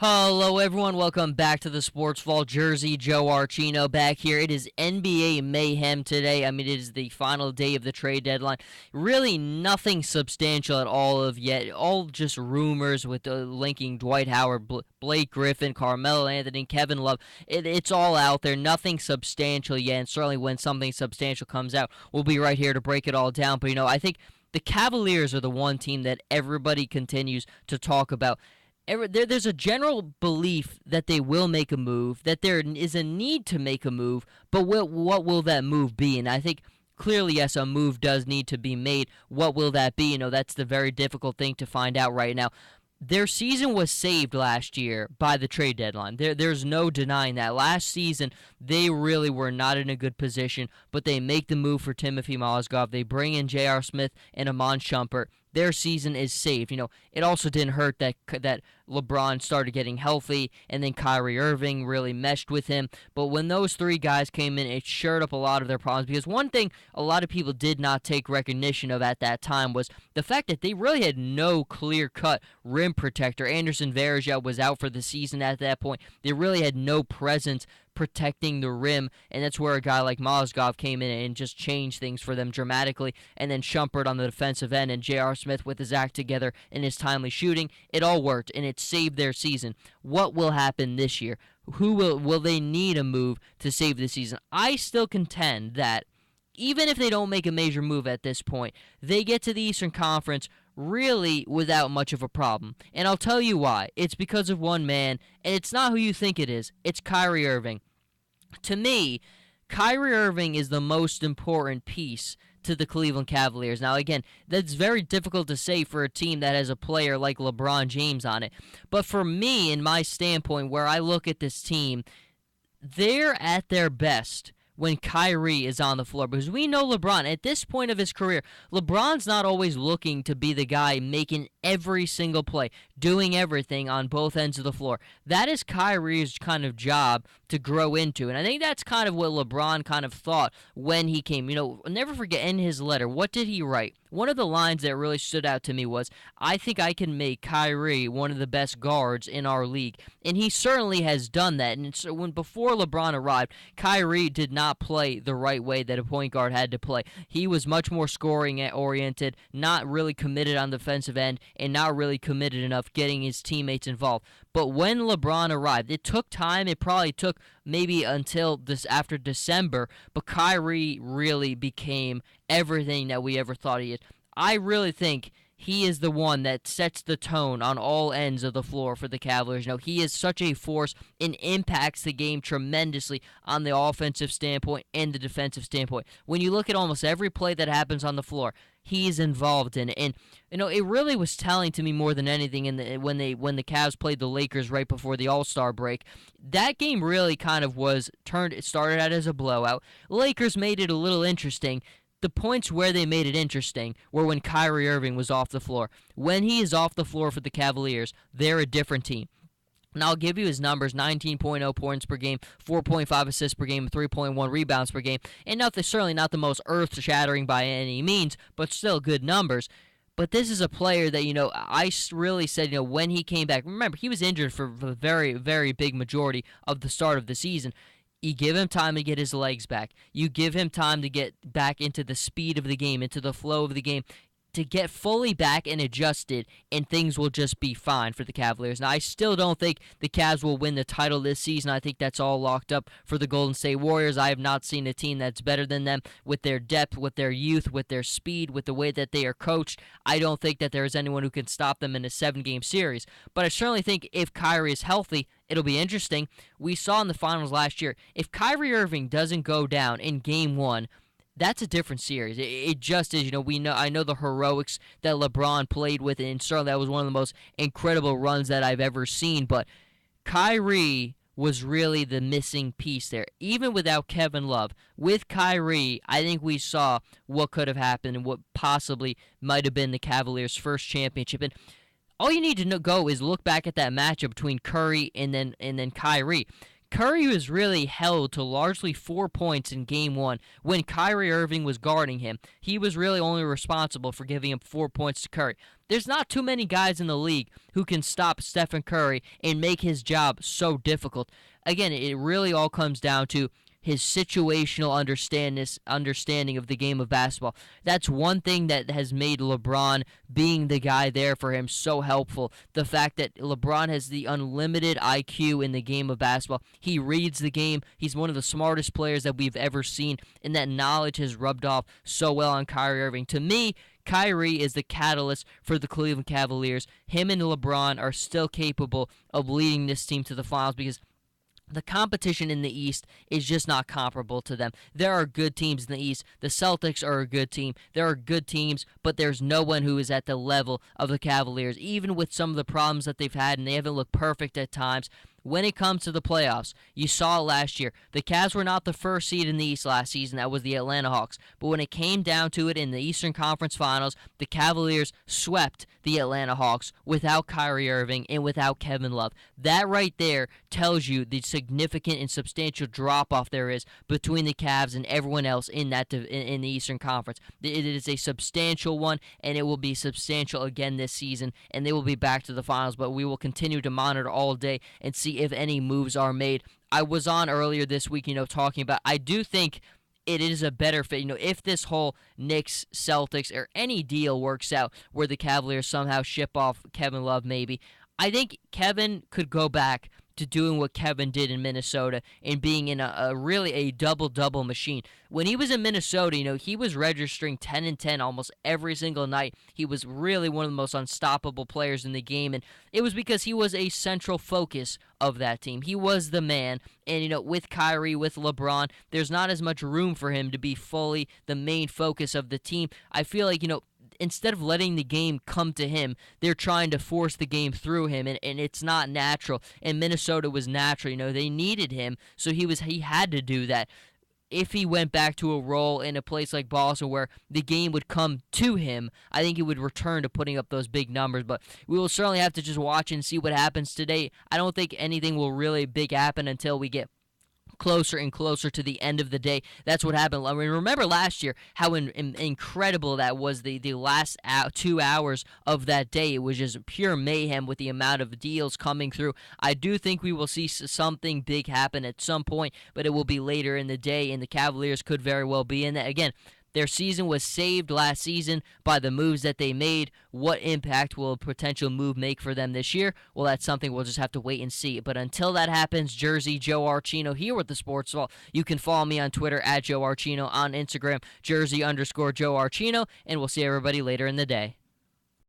Hello, everyone. Welcome back to the Sports Vault. Jersey Joe Archino back here. It is NBA mayhem today. I mean, it is the final day of the trade deadline. Really, nothing substantial at all of yet. All just rumors with linking Dwight Howard, Blake Griffin, Carmelo Anthony, Kevin Love. It's all out there. Nothing substantial yet. And certainly, when something substantial comes out, we'll be right here to break it all down. But I think the Cavaliers are the one team that everybody continues to talk about. There's a general belief that they will make a move, that there is a need to make a move, but what will that move be? And I think clearly, yes, a move does need to be made. What will that be? That's the very difficult thing to find out right now. Their season was saved last year by the trade deadline. There's no denying that. Last season, they really were not in a good position, but they make the move for Timothy Mozgov. They bring in J.R. Smith and Amon Shumpert. Their season is saved. It also didn't hurt that LeBron started getting healthy, and then Kyrie Irving really meshed with him. But when those three guys came in, it shored up a lot of their problems. Because one thing a lot of people did not take recognition of at that time was the fact that they really had no clear-cut rim protector. Anderson Varejao was out for the season at that point. They really had no presence protecting the rim, and that's where a guy like Mozgov came in and just changed things for them dramatically. And then Shumpert on the defensive end and J.R. Smith with his act together and his timely shooting, it all worked, and it saved their season. What will happen this year? Will they need a move to save the season? I still contend that even if they don't make a major move at this point, they get to the Eastern Conference really without much of a problem. And I'll tell you why. It's because of one man, and it's not who you think it is. It's Kyrie Irving. To me, Kyrie Irving is the most important piece to the Cleveland Cavaliers. Now, again, that's very difficult to say for a team that has a player like LeBron James on it. But for me, in my standpoint, where I look at this team, they're at their best when Kyrie is on the floor. Because we know LeBron, at this point of his career, LeBron's not always looking to be the guy making every single play, doing everything on both ends of the floor. That is Kyrie's kind of job to grow into. And I think that's kind of what LeBron kind of thought when he came. Never forget in his letter, what did he write? One of the lines that really stood out to me was, I think I can make Kyrie one of the best guards in our league. And he certainly has done that. And so before LeBron arrived, Kyrie did not play the right way that a point guard had to play. He was much more scoring oriented, not really committed on the defensive end, and not really committed enough getting his teammates involved. But when LeBron arrived, it took time. It probably took maybe until after December, but Kyrie really became everything that we ever thought he is. I really think he is the one that sets the tone on all ends of the floor for the Cavaliers. He is such a force and impacts the game tremendously on the offensive standpoint and the defensive standpoint. When you look at almost every play that happens on the floor, he's involved in it. And it really was telling to me more than anything when the Cavs played the Lakers right before the All-Star break. That game really kind of it started out as a blowout. Lakers made it a little interesting. The points where they made it interesting were when Kyrie Irving was off the floor. When he is off the floor for the Cavaliers, they're a different team. And I'll give you his numbers: 19.0 points per game, 4.5 assists per game, 3.1 rebounds per game. And certainly not the most earth-shattering by any means, but still good numbers. But this is a player that, I really said, when he came back, remember, he was injured for a very, very big majority of the start of the season. You give him time to get his legs back. You give him time to get back into the speed of the game, into the flow of the game, to get fully back and adjusted, and things will just be fine for the Cavaliers. Now, I still don't think the Cavs will win the title this season. I think that's all locked up for the Golden State Warriors. I have not seen a team that's better than them with their depth, with their youth, with their speed, with the way that they are coached. I don't think that there is anyone who can stop them in a 7-game series. But I certainly think if Kyrie is healthy, it'll be interesting. We saw in the finals last year, if Kyrie Irving doesn't go down in Game 1, that's a different series. It just is. I know the heroics that LeBron played with, and certainly that was one of the most incredible runs that I've ever seen. But Kyrie was really the missing piece there. Even without Kevin Love, with Kyrie, I think we saw what could have happened and what possibly might have been the Cavaliers' first championship. And all you need to go is look back at that matchup between Curry and then Kyrie. Curry was really held to largely 4 points in game one when Kyrie Irving was guarding him. He was really only responsible for giving up 4 points to Curry. There's not too many guys in the league who can stop Stephen Curry and make his job so difficult. Again, it really all comes down to his situational understanding of the game of basketball. That's one thing that has made LeBron being the guy there for him so helpful. The fact that LeBron has the unlimited IQ in the game of basketball. He reads the game. He's one of the smartest players that we've ever seen, and that knowledge has rubbed off so well on Kyrie Irving. To me, Kyrie is the catalyst for the Cleveland Cavaliers. Him and LeBron are still capable of leading this team to the finals because the competition in the East is just not comparable to them. There are good teams in the East. The Celtics are a good team. There are good teams, but there's no one who is at the level of the Cavaliers, even with some of the problems that they've had, and they haven't looked perfect at times. When it comes to the playoffs, you saw it last year. The Cavs were not the first seed in the East last season. That was the Atlanta Hawks. But when it came down to it in the Eastern Conference Finals, the Cavaliers swept the Atlanta Hawks without Kyrie Irving and without Kevin Love. That right there tells you the significant and substantial drop-off there is between the Cavs and everyone else in the Eastern Conference. It is a substantial one, and it will be substantial again this season, and they will be back to the finals. But we will continue to monitor all day and see if any moves are made. I was on earlier this week, talking about I do think it is a better fit. If this whole Knicks, Celtics, or any deal works out where the Cavaliers somehow ship off Kevin Love maybe, I think Kevin could go back to doing what Kevin did in Minnesota and being in a really a double-double machine. When he was in Minnesota, he was registering 10 and 10 almost every single night. He was really one of the most unstoppable players in the game, and it was because he was a central focus of that team. He was the man, and with Kyrie, with LeBron, there's not as much room for him to be fully the main focus of the team. I feel like, instead of letting the game come to him, they're trying to force the game through him, and it's not natural. And Minnesota was natural. They needed him, so he had to do that. If he went back to a role in a place like Boston where the game would come to him, I think he would return to putting up those big numbers. But we will certainly have to just watch and see what happens today. I don't think anything will really big happen until we get closer and closer to the end of the day. That's what happened. I mean, remember last year how incredible that was, the last 2 hours of that day. It was just pure mayhem with the amount of deals coming through. I do think we will see something big happen at some point, but it will be later in the day, and the Cavaliers could very well be in that. Again, their season was saved last season by the moves that they made. What impact will a potential move make for them this year? Well, that's something we'll just have to wait and see. But until that happens, Jersey Joe Archino here with the Sports Vault. You can follow me on Twitter at Joe Archino, on Instagram, Jersey_Joe Archino, and we'll see everybody later in the day.